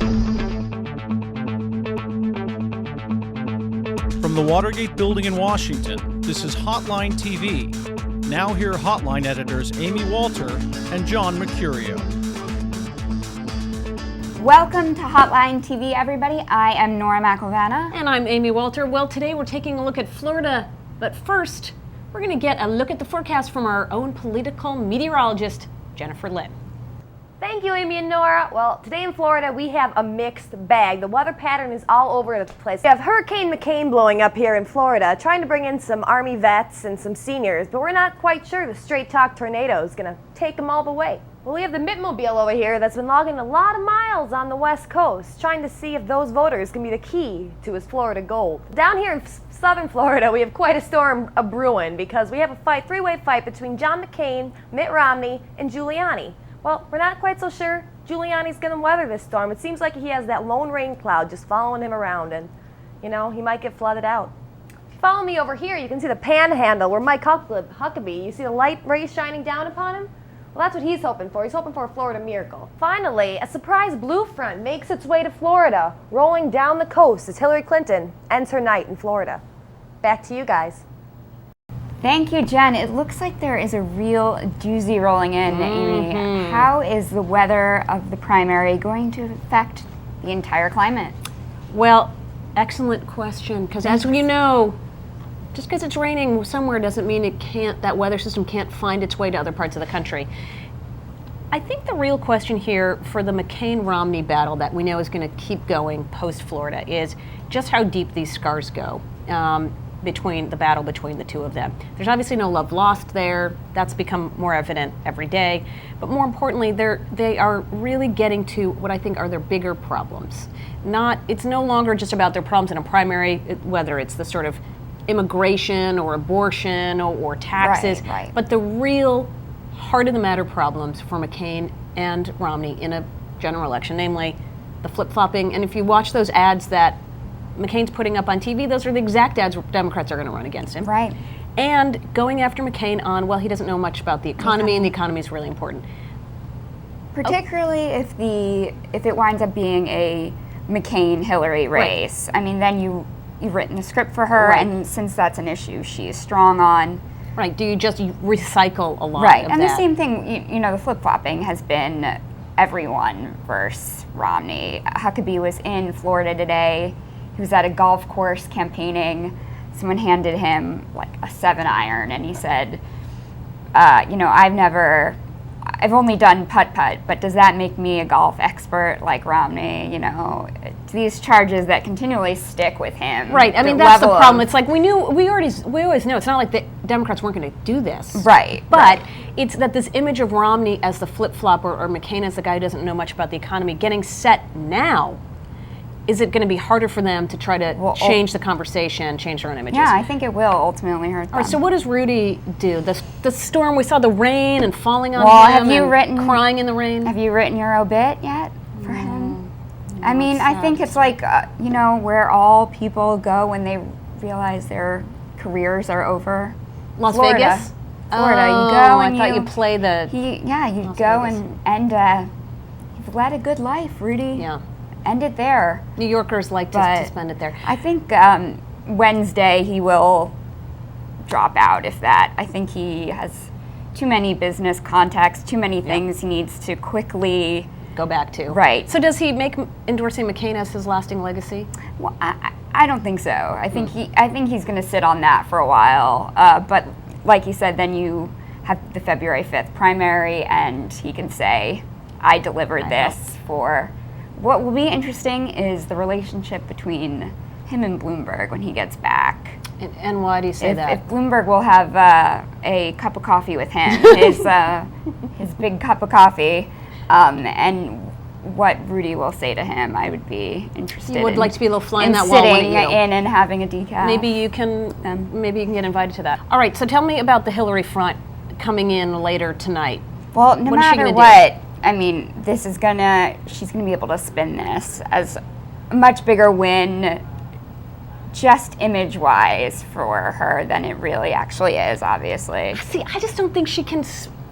From the Watergate building in Washington, this is Hotline TV. Now here are Hotline editors Amy Walter and John Mercurio. Welcome to Hotline TV, everybody. I am Nora McElvanna. And I'm Amy Walter. Well, today we're taking a look at Florida, but first, we're going to get a look at the forecast from our own political meteorologist, Jennifer Lynn. Thank you, Amy and Nora. Well, today in Florida, we have a mixed bag. The weather pattern is all over the place. We have Hurricane McCAIN blowing up here in Florida, trying to bring in some Army vets and some seniors, but we're not quite sure the straight talk tornado is going to take them all the way. Well, we have the Mitmobile over here that's been logging a lot of miles on the West Coast, trying to see if those voters can be the key to his Florida gold. Down here in southern Florida, we have quite a storm brewing because we have a three-way fight between John McCain, Mitt Romney, and Giuliani. Well, we're not quite so sure Giuliani's going to weather this storm. It seems like he has that lone rain cloud just following him around, and, you know, he might get flooded out. If you follow me over here, you can see the panhandle where Mike Huckabee, you see the light rays shining down upon him? Well, that's what he's hoping for. He's hoping for a Florida miracle. Finally, a surprise blue front makes its way to Florida, rolling down the coast as Hillary Clinton ends her night in Florida. Back to you guys. Thank you, Jen. It looks like there is a real doozy rolling in, Amy. How is the weather of the primary going to affect the entire climate? Well, excellent question, because as you know, just because it's raining somewhere doesn't mean that weather system can't find its way to other parts of the country. I think the real question here for the McCain-Romney battle that we know is going to keep going post-Florida is just how deep these scars go. Between the two of them. There's obviously no love lost there. That's become more evident every day. But more importantly, they are really getting to what I think are their bigger problems. It's no longer just about their problems in a primary, whether it's the sort of immigration or abortion or taxes, right. But the real heart of the matter problems for McCain and Romney in a general election, namely the flip-flopping. And if you watch those ads that McCain's putting up on TV, those are the exact ads Democrats are going to run against him. Right. And going after McCain on, well, he doesn't know much about the economy, and the economy is really important. Particularly if it winds up being a McCain-Hillary race. Right. I mean, then you've written a script for her, right. And since that's an issue she's strong on. Right. Do you just recycle a lot right. of And that? the same thing, you know, the flip-flopping has been everyone versus Romney. Huckabee was in Florida today. He was at a golf course campaigning. Someone handed him like a 7-iron, and he said, you know, I've only done putt-putt, but does that make me a golf expert like Romney? You know, these charges that continually stick with him. Right. I mean, that's the problem. It's like we always know. It's not like the Democrats weren't going to do this. Right. But it's that this image of Romney as the flip-flopper or McCain as the guy who doesn't know much about the economy getting set now. Is it going to be harder for them to try to change the conversation, change their own images? Yeah, I think it will ultimately hurt them. All right, so what does Rudy do? The storm, we saw the rain and falling on him crying in the rain. Have you written your obit yet for him? I mean, I think it's like, you know, where all people go when they realize their careers are over. Las Florida. Vegas? Florida. Oh, you go and I thought you play the... you go and you've led a good life, Rudy. Yeah. End it there. New Yorkers like to spend it there. I think Wednesday he will drop out, if that. I think he has too many business contacts, too many things he needs to quickly go back to. Right. So does he make endorsing McCain as his lasting legacy? Well, I don't think so. I think he's going to sit on that for a while. But like you said, then you have the February 5th primary, and he can say, I delivered this for... What will be interesting is the relationship between him and Bloomberg when he gets back. And why do you say that? If Bloomberg will have a cup of coffee with him, his big cup of coffee, and what Rudy will say to him, I would be interested. You would like to be a little fly in that wall, wouldn't you? In and having a decaf. Maybe you can get invited to that. All right, so tell me about the Hillary front coming in later tonight. Well, no matter what, I mean, she's gonna be able to spin this as a much bigger win, just image-wise for her than it really actually is, obviously. See, I just don't think she can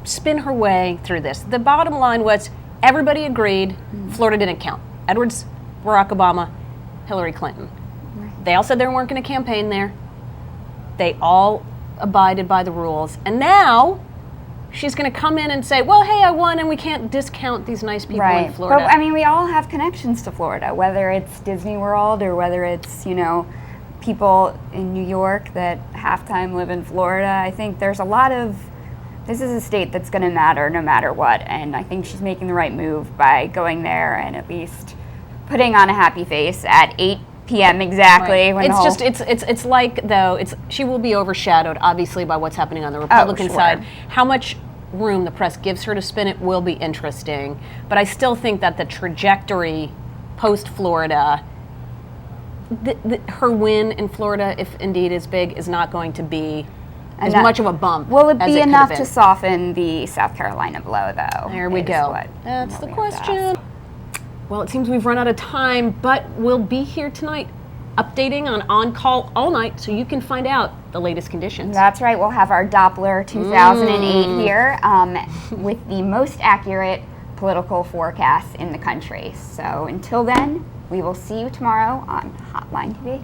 spin her way through this. The bottom line was everybody agreed Florida didn't count. Edwards, Barack Obama, Hillary Clinton. They all said they weren't going to campaign there. They all abided by the rules. And now she's going to come in and say, well, hey, I won, and we can't discount these nice people in Florida. But I mean, we all have connections to Florida, whether it's Disney World or whether it's, people in New York that half-time live in Florida. I think there's a lot of, this is a state that's going to matter no matter what, and I think she's making the right move by going there and at least putting on a happy face at 8 p.m. exactly. Right. When It's like, though, she will be overshadowed, obviously, by what's happening on the Republican side. How much room the press gives her to spin it will be interesting, but I still think that the trajectory post-Florida, her win in Florida, if indeed is big, is not going to be as much of a bump. Will it as be it enough to soften the South Carolina blow, though? There we go. That's the question. Well, it seems we've run out of time, but we'll be here tonight updating on call all night so you can find out the latest conditions. That's right. We'll have our Doppler 2008 here with the most accurate political forecasts in the country. So until then, we will see you tomorrow on Hotline TV.